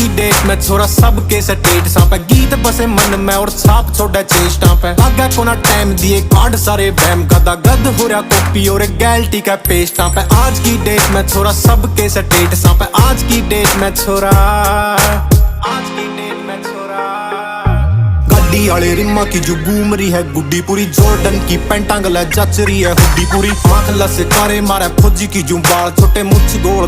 की डेट में छोरा सबके स्टेट सा पे गीत बसे मन में और छाप छोड़ा चेष्टा पे आगे कोना टाइम दिए कार्ड सारे बैम गदा गद हो रहा कॉपी और गैल्टी का पेस्टा पे आज की डेट में छोरा सबके स्टेट सा पे आज की डेट में छोरा गड्डी वाले रिमा की जो घूम रही है गुड्डी पूरी जॉर्डन की पैंटा गला जच रही है हुड्डी पूरी आंख लस कारे मारे फौजी की जो बाल छोटे मुछ गोल